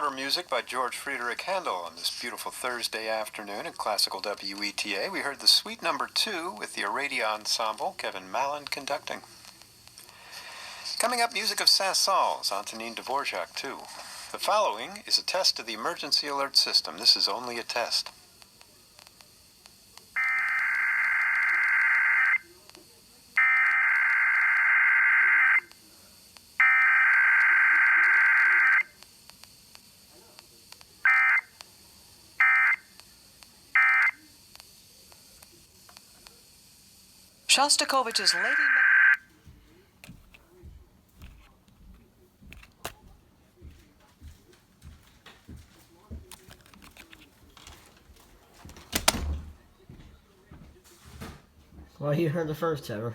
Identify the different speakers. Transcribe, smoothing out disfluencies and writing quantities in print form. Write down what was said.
Speaker 1: Underwater music by George Friedrich Handel on this beautiful Thursday afternoon in classical WETA. We heard the Suite Number 2 with the Aradia Ensemble, Kevin Mallon conducting. Coming up, music of Saint-Saëns, Antonin Dvorak too. The following is a test of the emergency alert system. This is only a test.
Speaker 2: Shostakovich's Lady...
Speaker 3: Well, you heard the first tenor.